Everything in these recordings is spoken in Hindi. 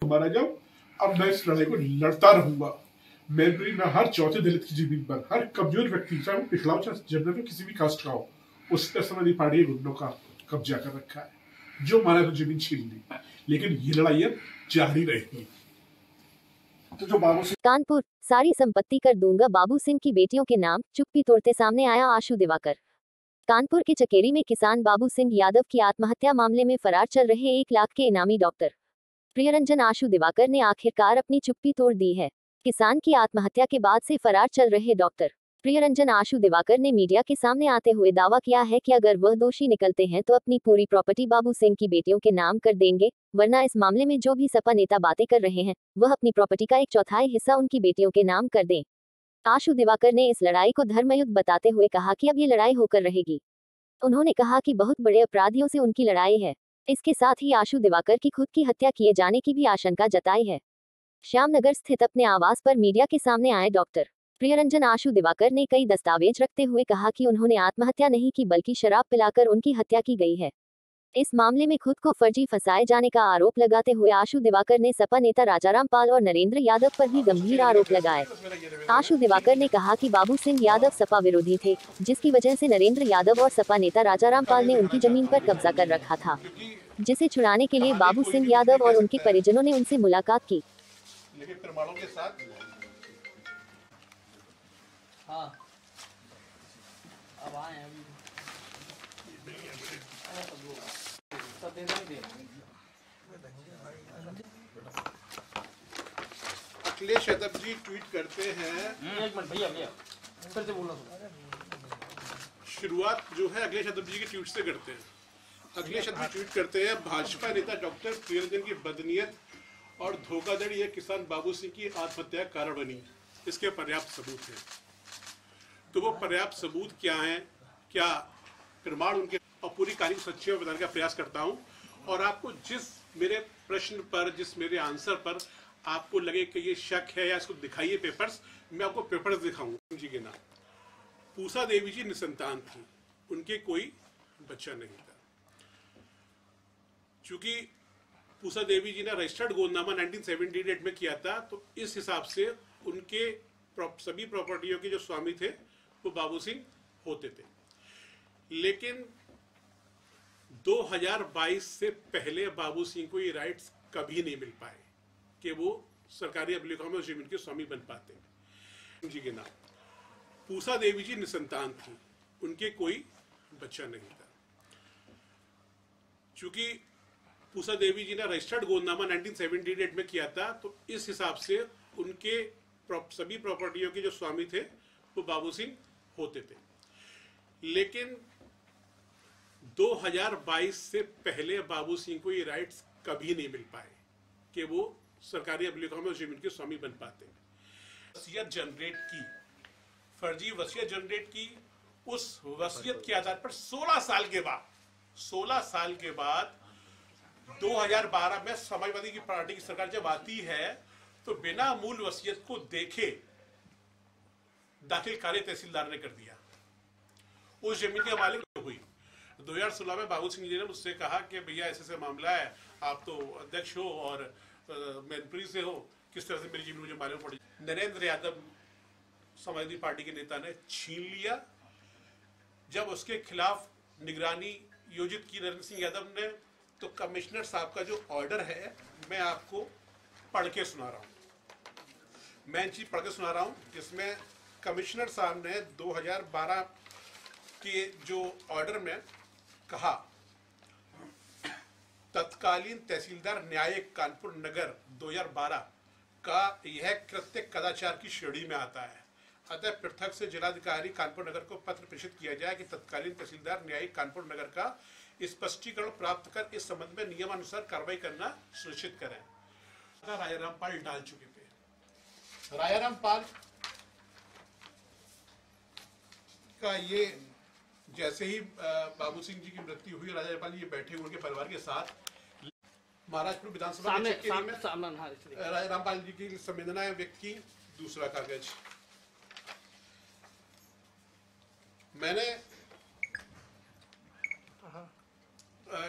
मारा जाऊं। अब मैं इस लड़ाई को लड़ता रहूंगा। मैनपुरी में हर चौथे दलित की जमीन पर, हर कमजोर व्यक्ति, चाहे वो पिछड़ा हो चाहे जनरल किसी भी कास्ट का हो, उस पर समाजवादी पार्टी गुंडों का कब्जा कर रखा है। जो माना तो जमीन छीन ली, लेकिन ये लड़ाई अब जारी रहेगी। तो जो बाबू सिंह कानपुर, सारी संपत्ति कर दूंगा बाबू सिंह की बेटियों के नाम, चुप्पी तोड़ते सामने आया आशु दिवाकर। कानपुर के चकेरी में किसान बाबू सिंह यादव की आत्महत्या मामले में फरार चल रहे 1 लाख के इनामी डॉक्टर प्रियरंजन आशु दिवाकर ने आखिरकार अपनी चुप्पी तोड़ दी है। किसान की आत्महत्या के बाद से फरार चल रहे डॉक्टर प्रियरंजन आशु दिवाकर ने मीडिया के सामने आते हुए दावा किया है कि अगर वह दोषी निकलते हैं तो अपनी पूरी प्रॉपर्टी बाबू सिंह की बेटियों के नाम कर देंगे, वरना इस मामले में जो भी सपा नेता बातें कर रहे हैं वह अपनी प्रॉपर्टी का 1/4 हिस्सा उनकी बेटियों के नाम कर दें। आशु दिवाकर ने इस लड़ाई को धर्मयुद्ध बताते हुए कहा कि अब ये लड़ाई होकर रहेगी। उन्होंने कहा कि बहुत बड़े अपराधियों से उनकी लड़ाई है। इसके साथ ही आशु दिवाकर की खुद की हत्या किए जाने की भी आशंका जताई है। श्यामनगर स्थित अपने आवास पर मीडिया के सामने आए डॉक्टर प्रियरंजन आशु दिवाकर ने कई दस्तावेज रखते हुए कहा कि उन्होंने आत्महत्या नहीं की बल्कि शराब पिलाकर उनकी हत्या की गई है। इस मामले में खुद को फर्जी फंसाए जाने का आरोप लगाते हुए आशु दिवाकर ने सपा नेता राजाराम पाल और नरेंद्र यादव पर भी गंभीर आरोप लगाए। आशु दिवाकर ने कहा कि बाबू सिंह यादव सपा विरोधी थे, जिसकी वजह से नरेंद्र यादव और सपा नेता राजाराम पाल ने उनकी जमीन पर कब्जा कर रखा था, जिसे छुड़ाने के लिए बाबू सिंह यादव और उनके परिजनों ने उनसे मुलाकात की। लेकिन प्रमाणों के साथ हाँ अब आए अभी सब दे देंगे। अखिलेश यादव जी ट्वीट करते हैं, एक मिनट भैया फिर से बोलो। शुरुआत जो है अखिलेश यादव जी के ट्वीट से करते हैं। अखिलेश यादव ट्वीट करते हैं, भाजपा नेता डॉक्टर प्रियरंजन की बदनीयत और धोखाधड़ी यह किसान बाबू सिंह की आत्महत्या का कारण बनी, इसके पर्याप्त सबूत हैं। तो वो पर्याप्त सबूत क्या हैं, क्या प्रमाण उनके, और पूरी कहानी सच्ची और बताने का प्रयास करता हूं। और आपको जिस मेरे प्रश्न पर, जिस मेरे आंसर पर आपको लगे कि ये शक है या इसको दिखाइए पेपर्स, मैं आपको पेपर्स दिखाऊंगा। जी के नाम पूसा देवी जी निसंतान थी, उनके कोई बच्चा नहीं था। चूंकि पूसा देवी जी ने रजिस्टर्ड गोदनामा 1978 में किया था, तो इस हिसाब से उनके सभी प्रॉपर्टियों के जो स्वामी थे वो बाबू सिंह होते थे। लेकिन 2022 से पहले बाबू सिंह को ये राइट्स कभी नहीं मिल पाए कि वो सरकारी अभिलेखों में जमीन के स्वामी बन पाते। जी के नाम पूसा देवी जी निसंतान थी, उनके कोई बच्चा नहीं था। चूंकि पूसा देवी जी ने रजिस्टर्ड गोदनामा 1978 में किया था, तो इस हिसाब से उनके सभी प्रॉपर्टियों के जो स्वामी थे वो बाबू सिंह होते थे। लेकिन 2022 से पहले बाबू सिंह को ये राइट्स कभी नहीं मिल पाए कि वो सरकारी अभिलेखों में जमीन के स्वामी बन पाते। वसीयत जनरेट की, फर्जी वसीयत जनरेट की, उस वसीयत के आधार पर 16 साल के बाद 2012 में समाजवादी की पार्टी की सरकार जब आती है तो बिना मूल वसीयत को देखे दाखिल कार्य तहसीलदार ने कर दिया। उस जमीन के मालिक हुई। 2016 में बाबू सिंह जी ने मुझसे कहा कि भैया ऐसे मामला है, आप तो अध्यक्ष हो और मैनपुरी से हो, किस तरह से मेरी जमीन मुझे मालूम पड़ी। नरेंद्र यादव समाजवादी पार्टी के नेता ने छीन लिया। जब उसके खिलाफ निगरानी योजित की नरेंद्र सिंह यादव ने, तो कमिश्नर साहब का जो ऑर्डर है मैं आपको पढ़ के सुना रहा हूँ। मैं चीज पढ़ के सुना रहा हूँ, जिसमें कमिश्नर साहब ने 2012 के जो ऑर्डर में कहा, तत्कालीन तहसीलदार न्यायिक कानपुर नगर 2012 का यह कृत्य कदाचार की श्रेणी में आता है। अतः पृथक से जिलाधिकारी कानपुर नगर को पत्र प्रेषित किया जाए कि तत्कालीन तहसीलदार न्यायिक कानपुर नगर का स्पष्टीकरण प्राप्त कर इस संबंध में नियमानुसार कार्रवाई करना सुनिश्चित करें। राजाराम पाल डाल चुके थे। राजाराम पाल का ये जैसे ही बाबू सिंह जी की मृत्यु हुई, राजाराम पाल ये बैठे हुए उनके परिवार के साथ महाराजपुर विधानसभा में राजाराम पाल जी की संवेदनाएं व्यक्त की। दूसरा कागज मैंने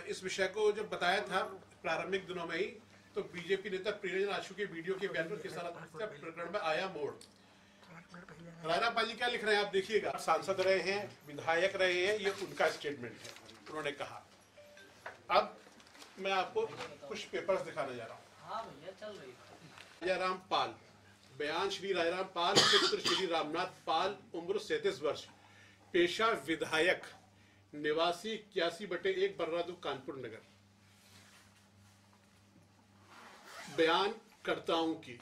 इस विषय को जब बताया था प्रारंभिक दिनों में ही, तो बीजेपी नेता प्रियरंजन आशु के वीडियो के बयान पर किसान आत्महत्या प्रकरण में आया मोड़। रायराम पाल जी क्या लिख रहे हैं आप देखिएगा। सांसद रहे हैं, विधायक रहे हैं, ये उनका स्टेटमेंट है। उन्होंने कहा, अब मैं आपको कुछ पेपर्स दिखाने जा रहा हूँ। हाँ भैया चल रही है। रायराम पाल, बयान श्री रायराम पाल, पुत्र श्री रामनाथ पाल, उम्र 37 वर्ष, पेशा विधायक, निवासी 81/1 बर्रादू कानपुर नगर। बयान करताओं की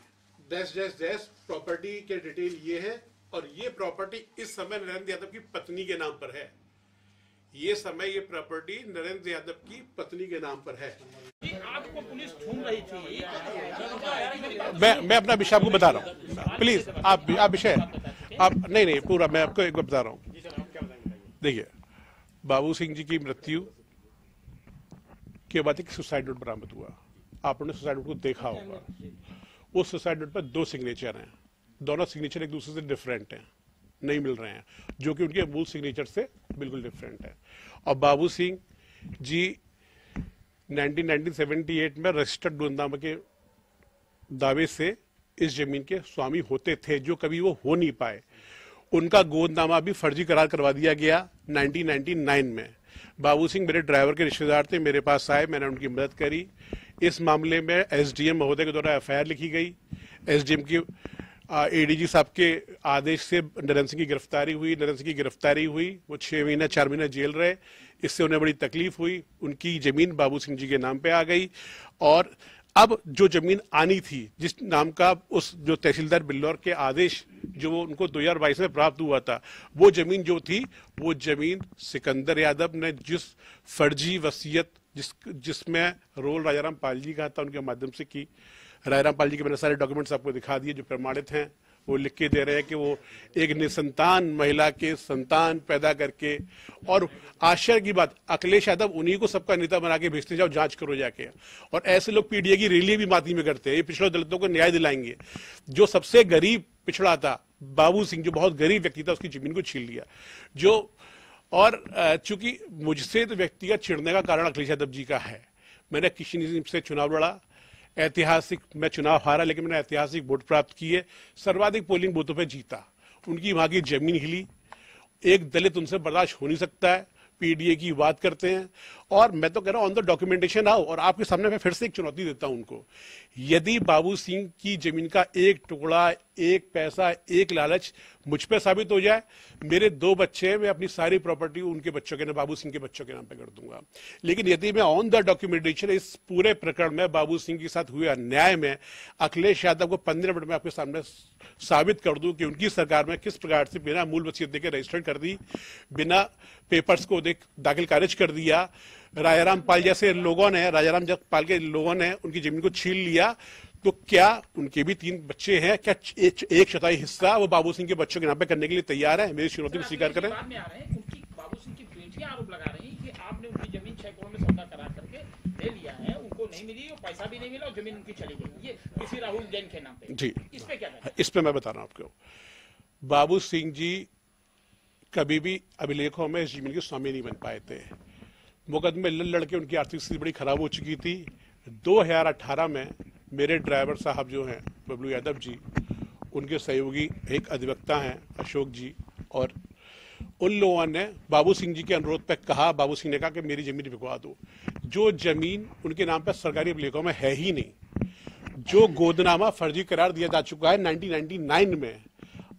प्रॉपर्टी के डिटेल ये है, और ये प्रॉपर्टी इस समय नरेंद्र यादव की पत्नी के नाम पर है। ये समय ये प्रॉपर्टी नरेंद्र यादव की पत्नी के नाम पर है। आपको पुलिस ढूंढ रही थी। मैं अपना विषय आपको बता रहा हूँ, प्लीज आप विषय आप नहीं पूरा मैं आपको एक बार बता रहा हूँ। देखिए, बाबू सिंह जी की मृत्यु के बाद एक सुसाइड नोट बरामद हुआ। आपने सुसाइड नोट को देखा होगा। उस सुसाइड नोट पर 2 सिग्नेचर हैं, दोनों सिग्नेचर एक दूसरे से डिफरेंट हैं, नहीं मिल रहे हैं, जो कि उनके मूल सिग्नेचर से बिल्कुल डिफरेंट है। और बाबू सिंह जी 1978 में रजिस्टर्ड गोंदनामा के दावे से इस जमीन के स्वामी होते थे, जो कभी वो हो नहीं पाए। उनका गोदनामा भी फर्जी करार करवा दिया गया 1999 में। बाबू सिंह मेरे ड्राइवर के रिश्तेदार थे, मेरे पास आए, मैंने उनकी मदद करी। इस मामले में एसडीएम महोदय के द्वारा एफआईआर लिखी गई। एसडीएम की एडीजी साहब के आदेश से नरेंद्र सिंह की गिरफ्तारी हुई। नरेंद्र सिंह की गिरफ्तारी हुई, वो 6 महीने 4 महीने जेल रहे। इससे उन्हें बड़ी तकलीफ हुई। उनकी जमीन बाबू सिंह जी के नाम पे आ गई, और अब जो जमीन आनी थी, जिस नाम का उस जो तहसीलदार बिल्लौर के आदेश जो वो उनको 2022 में प्राप्त हुआ था, वो जमीन जो थी, वो जमीन सिकंदर यादव ने जिस फर्जी वसीयत जिसमें रोल राजाराम पाल जी का था, उनके माध्यम से की। राजाराम पाल जी के मैंने सारे डॉक्यूमेंट्स आपको दिखा दिए जो प्रमाणित हैं। वो लिख के दे रहे हैं कि वो एक निसंतान महिला के संतान पैदा करके, और आश्चर्य की बात, अखिलेश यादव उन्हीं को सबका नेता बना के भेजते, जाओ जांच करो जाके। और ऐसे लोग पीडीए की रैली भी माती में करते हैं। ये पिछड़े दलितों को न्याय दिलाएंगे। जो सबसे गरीब पिछड़ा था, बाबू सिंह, जो बहुत गरीब व्यक्ति था, उसकी जमीन को छीन लिया। जो और चूंकि मुझसे तो व्यक्तिगत चिढ़ने का कारण अखिलेश यादव जी का है। मैंने किसी से चुनाव लड़ा, ऐतिहासिक मैं चुनाव हारा, लेकिन मैंने ऐतिहासिक वोट प्राप्त किए, सर्वाधिक पोलिंग बूथों पे जीता। उनकी वहां की जमीन हिली। एक दलित उनसे बर्दाश्त हो नहीं सकता है। पीडीए की बात करते हैं, और मैं तो कह रहा हूं ऑन द डॉक्यूमेंटेशन आओ। और आपके सामने मैं फिर से एक चुनौती देता हूं उनको। यदि बाबू सिंह की जमीन का एक टुकड़ा, एक पैसा, एक लालच मुझ पे साबित हो जाए, मेरे 2 बच्चे हैं, मैं अपनी सारी प्रॉपर्टी उनके बच्चों के नाम, बाबू सिंह के बच्चों के नाम पे कर दूंगा। लेकिन यदि मैं ऑन द डॉक्यूमेंटेशन इस पूरे प्रकरण में बाबू सिंह के साथ हुए अन्याय में अखिलेश यादव को 15 मिनट में आपके सामने साबित कर दूं कि उनकी सरकार में किस प्रकार से बिना मूल वसीयत देकर रजिस्टर्ड कर दी, बिना पेपर्स को दाखिल खारिज कर दिया, राजाराम पाल जैसे लोगों ने, राजाराम पाल के लोगों ने उनकी जमीन को छीन लिया, तो क्या उनके भी 3 बच्चे हैं, क्या 1/4 हिस्सा वो बाबू सिंह के बच्चों के नाम पे करने के लिए तैयार है? मेरी चुनौती को स्वीकार करें। उनकी बाबू सिंह की बेटियां आरोप लगा रही हैं कि आपने उनकी जमीन 6 करोड़ में सौदा करा करके ले लिया है, उनको नहीं मिली, और पैसा भी नहीं मिला, और जमीन उनकी चली गई, ये किसी राहुल जैन के नाम पे। जी, इस पे क्या कहें? इस पे मैं बता रहा हूं आपको। बाबू सिंह जी कभी भी अभिलेखों में इस जमीन के स्वामी नहीं बन पाए थे। मुकदमे लड़के उनकी आर्थिक स्थिति बड़ी खराब हो चुकी थी। 2018 में मेरे ड्राइवर साहब जो हैं बबलू यादव जी, उनके सहयोगी एक अधिवक्ता हैं अशोक जी, और उन लोगों ने बाबू सिंह जी के अनुरोध पर कहा, बाबू सिंह ने कहा कि मेरी जमीन बिकवा दो। जो जमीन उनके नाम पर सरकारी अभिलेखों में है ही नहीं, जो गोदनामा फर्जी करार दिया जा चुका है 1999 में,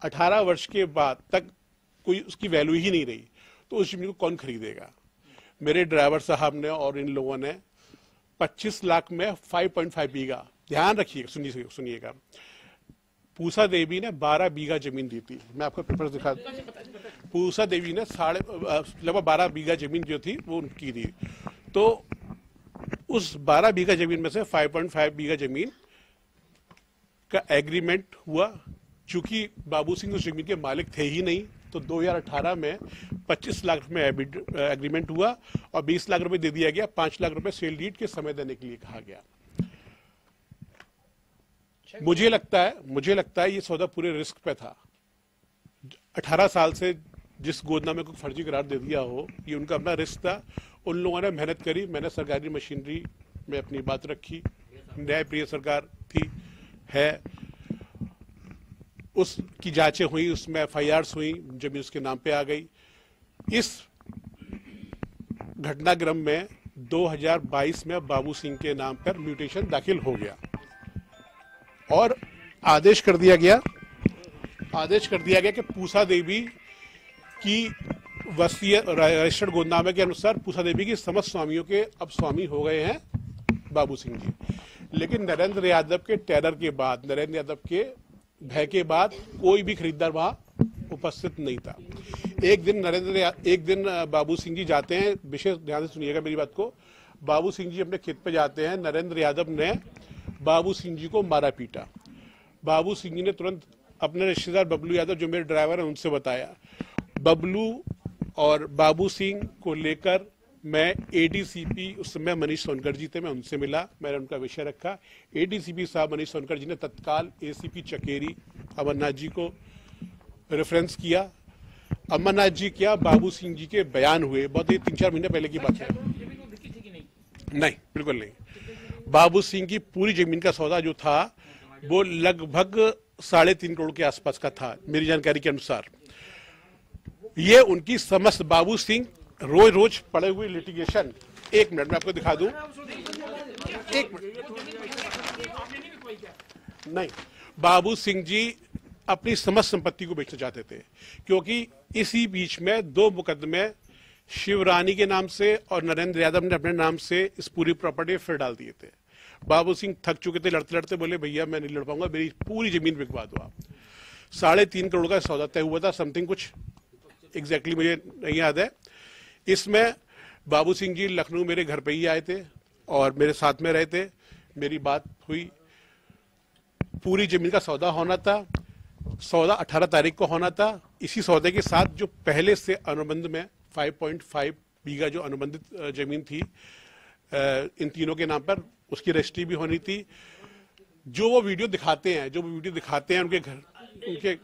18 वर्ष के बाद तक कोई उसकी वैल्यू ही नहीं रही, तो उस जमीन को कौन खरीदेगा? मेरे ड्राइवर साहब ने और इन लोगों ने 25 लाख में 5.5 बीघा, ध्यान रखिएगा, सुनिएगा, पूसा देवी ने 12 बीघा जमीन दी थी। मैं आपको पेपर दिखा, पूसा देवी ने लगभग 12 बीघा जमीन जो थी वो उनकी थी। तो उस 12 बीघा जमीन में से 5.5 बीघा जमीन का एग्रीमेंट हुआ। चूंकि बाबू सिंह उस जमीन के मालिक थे ही नहीं, तो 2018 में 25 लाख में एग्रीमेंट हुआ और 20 लाख रुपए दे दिया गया। 5 लाख रुपए सेल डीड के समय देने के लिए कहा गया। मुझे लगता है ये सौदा पूरे रिस्क पे था। 18 साल से जिस गोदनामे को फर्जी करार दे दिया हो, ये उनका अपना रिस्क था। उन लोगों ने मेहनत करी, मैंने सरकारी मशीनरी में अपनी बात रखी, न्यायप्रिय सरकार थी, है, उसकी जांचें हुई, उसमें FIRs हुई, जमीन उसके नाम पे आ गई। इस घटनाक्रम में 2022 में बाबू सिंह के नाम पर म्यूटेशन दाखिल हो गया और आदेश कर दिया गया कि पूसा देवी की वसीयत रजिस्टर्ड गोदनामे के अनुसार पूसा देवी की समस्त स्वामियों के अब स्वामी हो गए हैं बाबू सिंह जी। लेकिन नरेंद्र यादव के टेरर के बाद, नरेंद्र यादव के भय के बाद कोई भी खरीदार वहां उपस्थित नहीं था। एक दिन बाबू सिंह जी जाते हैं, विशेष ध्यान से सुनिएगा मेरी बात को, बाबू सिंह जी अपने खेत पे जाते हैं, नरेंद्र यादव ने बाबू सिंह जी को मारा पीटा। बाबू सिंह जी ने तुरंत अपने रिश्तेदार बबलू यादव जो मेरे ड्राइवर हैं उनसे बताया। बबलू और बाबू सिंह को लेकर मैं ADCP, उस समय मनीष सोनकर जी थे, मैं उनसे मिला, मैंने उनका विषय रखा। ADCP साहब मनीष सोनकर जी ने तत्काल ACP चकेरी अमरनाथ जी को रेफरेंस किया। अमरनाथ जी क्या, बाबू सिंह जी के बयान हुए, बहुत ही 3-4 महीने पहले की बात है। नहीं, बिल्कुल नहीं। बाबू सिंह की पूरी जमीन का सौदा जो था वो लगभग 3.5 करोड़ के आसपास का था मेरी जानकारी के अनुसार। ये उनकी समस्त बाबू सिंह रोज पड़े हुए लिटिगेशन, 1 मिनट में आपको दिखा दूं, 1 मिनट। नहीं, बाबू सिंह जी अपनी समस्त संपत्ति को बेचना चाहते थे, क्योंकि इसी बीच में 2 मुकदमे शिवरानी के नाम से और नरेंद्र यादव ने अपने नाम से इस पूरी प्रॉपर्टी फिर डाल दिए थे। बाबू सिंह थक चुके थे, लड़ते लड़ते बोले भैया मैं नहीं लड़ पाऊंगा, मेरी पूरी जमीन बिकवा दो आप। 3.5 करोड़ का सौदा तय हुआ था, समथिंग कुछ एग्जैक्टली मुझे नहीं याद है। इसमें बाबू सिंह जी लखनऊ मेरे घर पे ही आए थे और मेरे साथ में रहे थे, मेरी बात हुई, पूरी जमीन का सौदा होना था, सौदा 18 तारीख को होना था। इसी सौदे के साथ जो पहले से अनुबंध में 5.5 बीघा जो अनुबंधित जमीन थी इन तीनों के नाम पर, उसकी रजिस्ट्री भी होनी थी। जो वो वीडियो दिखाते हैं उनके घर, उनके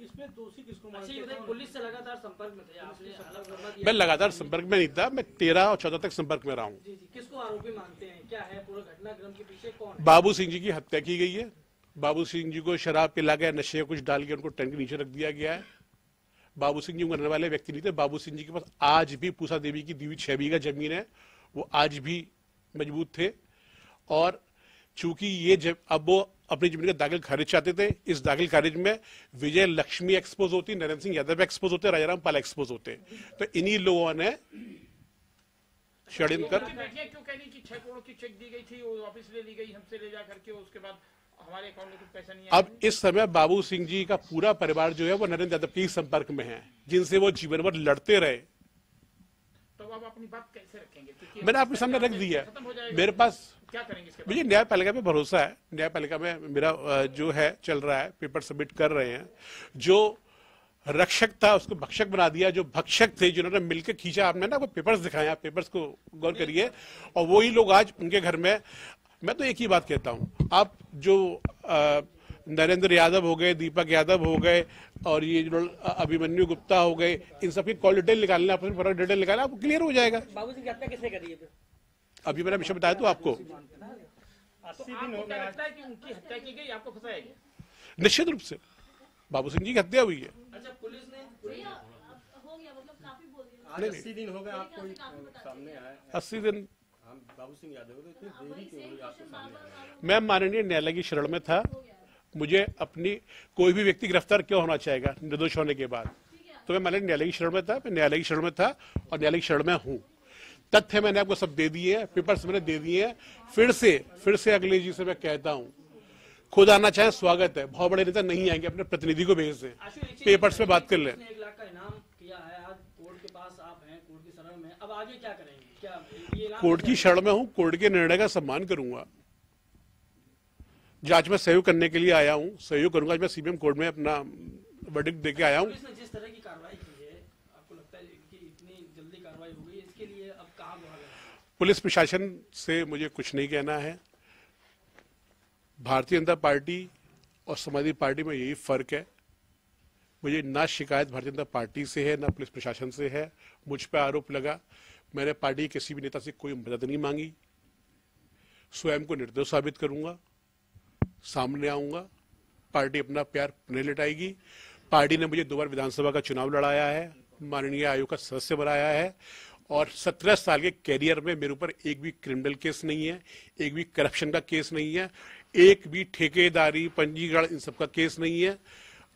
इसमें दोषी किसको मानते हैं? पुलिस से लगातार संपर्क में थे आपने? मैं लगातार संपर्क में नहीं था, मैं 13 और 14 तक संपर्क में रहा हूँ। किसको आरोपी मानते हैं? क्या है पूरा घटनाक्रम के पीछे कौन है? बाबू सिंह जी की हत्या की गई है। बाबू सिंह जी को शराब पिला गया, नशे कुछ डाल के उनको टेंट के नीचे रख दिया गया है। बाबू सिंह जी मरने वाले व्यक्ति नहीं थे। बाबू सिंह जी के पास आज भी पूसा देवी की दी हुई 6 बीघा जमीन है, वो आज भी मजबूत थे। और चूंकि ये जब अब वो अपनी जमीन का दाखिल खारिज चाहते थे, इस दाखिल खारिज में विजय लक्ष्मी एक्सपोज होती, नरेंद्र सिंह यादव एक्सपोज होते, राजाराम पाल एक्सपोज होते। तो इन्हीं लोगों ने षड्यंत्र कर, क्यों कहनी कि 6 करोड़ की चेक दी गई थी, वो वापस ले ली गई हमसे ले जा करके, उसके बाद हमारे अकाउंट में कुछ पैसा नहीं आया। अब इस समय बाबू सिंह जी का पूरा परिवार जो है वो नरेंद्र यादव के संपर्क में है, जिनसे वो जीवन भर लड़ते रहे। तो अब अपनी बात कैसे रखेंगे? मैंने आपके सामने रख दी है। मेरे पास क्या करेंगे इसके बाद? मुझे न्यायपालिका पे भरोसा है। न्यायपालिका में मेरा जो है चल रहा है, पेपर सबमिट कर रहे हैं। जो रक्षक था उसको भक्षक बना दिया, जो भक्षक थे जिन्होंने मिलकर खींचा, आपने ना वो पेपर्स दिखाए, आप पेपर्स को गौर करिए, और वही लोग आज उनके घर में। मैं तो एक ही बात कहता हूं, आप जो नरेंद्र यादव हो गए, दीपक यादव हो गए, और ये जो अभिमन्यु गुप्ता हो गए, इन सबकी कॉल डिटेल निकालना, आपस में डिटेल निकालना, आपको क्लियर हो जाएगा। बाबू सिंह की हत्या किसने करी है? अभी मैंने विषय बताया तो आपको। 80 दिन हो गया लगता है कि उनकी हत्या की गई, आपको फंसाया गया? निश्चित रूप से बाबू सिंह जी की हत्या हुई है। अच्छा, पुलिस ने हो गया मतलब काफी बोल दिया। आज 80 दिन हो गए आपको सामने आया। 80 दिन हम बाबू सिंह यादव को इतनी देरी क्यों हुई आपको सामने आने में? मैं माननीय न्यायालय की शरण में था। मुझे अपनी कोई भी व्यक्ति गिरफ्तार क्यों होना चाहेगा निर्दोष होने के बाद? तो मैं माननीय न्यायालय की शरण में था, मैं न्यायालय की शरण में था और न्यायालय की शरण में हूँ। तथ्य मैंने आपको सब दे दिए हैं, पेपर्स मैंने दे दिए हैं। फिर से अगले जी से मैं कहता हूँ, खुद आना चाहे स्वागत है, बहुत बड़े नेता नहीं आएंगे, अपने प्रतिनिधि को भेज दें, पेपर्स पे बात कर लें। 1 लाख का इनाम किया है, आज कोर्ट के पास आप हैं, कोर्ट की शरण में, अब आगे क्या करेंगे? क्या ये इनाम? कोर्ट की शरण में हूँ, कोर्ट के निर्णय का सम्मान करूंगा। जांच में सहयोग करने के लिए आया हूँ, सहयोग करूंगा। आज मैं CBM कोर्ट में अपना वर्डिक्ट देके आया हूँ। पुलिस ने जिस तरह की कार्रवाई की है, आपको लगता है कि इतनी जल्दी कार्रवाई हो गई, इसके लिए अब कहाँ गुहार है? पुलिस प्रशासन से मुझे कुछ नहीं कहना है। भारतीय जनता पार्टी और समाजवादी पार्टी में यही फर्क है। मुझे ना शिकायत भारतीय जनता पार्टी से है, ना पुलिस प्रशासन से है। मुझ पर आरोप लगा, मैंने पार्टी के किसी भी नेता से कोई मदद नहीं मांगी। स्वयं को निर्दोष साबित करूंगा, सामने आऊंगा, पार्टी अपना प्यार पुनः लौटाएगी। पार्टी ने मुझे 2 बार विधानसभा का चुनाव लड़ाया है, माननीय आयोग का सदस्य बनाया है और 17 साल के कैरियर में मेरे ऊपर एक भी क्रिमिनल केस नहीं है, एक भी करप्शन का केस नहीं है, एक भी ठेकेदारी पंजीकरण इन सब का केस नहीं है।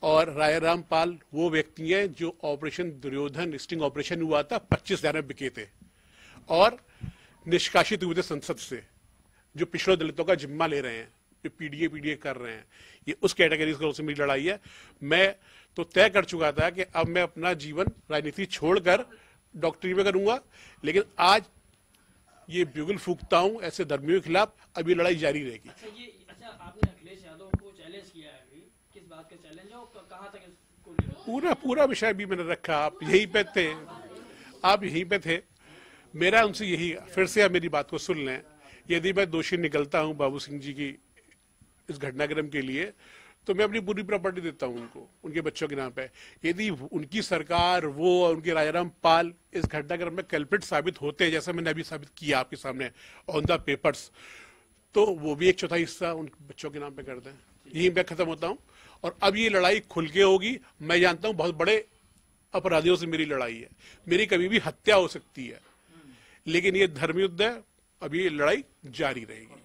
और राजाराम पाल वो व्यक्ति हैं जो ऑपरेशन दुर्योधन स्टिंग ऑपरेशन हुआ था 25,000 में बिके थे और निष्कासित हुए थे संसद से, जो पिछड़ों दलितों का जिम्मा ले रहे हैं, जो पीडीए कर रहे हैं, ये उस कैटेगरी से मेरी लड़ाई है। मैं तो तय कर चुका था कि अब मैं अपना जीवन राजनीति छोड़कर डॉक्टरी में करूंगा, लेकिन आज ये ब्यूगल फूकता हूं ऐसे धर्मियों के खिलाफ, अब ये लड़ाई जारी रहेगी। अच्छा आपने अखिलेश यादव को चैलेंज किया है अभी, किस बात का चैलेंज है और कहाँ तक इसको पूरा विषय भी मैंने रखा, आप यहीं पे थे, आप यहीं पे थे। मेरा उनसे यही, फिर से आप मेरी बात को सुन लें, यदि मैं दोषी निकलता हूं बाबू सिंह जी की इस घटनाक्रम के लिए तो मैं अपनी पूरी प्रॉपर्टी देता हूं उनको, उनके बच्चों के नाम पे। यदि उनकी सरकार, वो और उनके राजाराम पाल इस घटनाक्रम में कल्प्रिट साबित होते हैं, जैसा मैंने अभी साबित किया आपके सामने ऑन द पेपर्स, तो वो भी 1/4 हिस्सा उन बच्चों के नाम पे कर दें। यही मैं खत्म होता हूं और अब ये लड़ाई खुल के होगी। मैं जानता हूं बहुत बड़े अपराधियों से मेरी लड़ाई है, मेरी कभी भी हत्या हो सकती है, लेकिन ये धर्म युद्ध है, अब ये लड़ाई जारी रहेगी।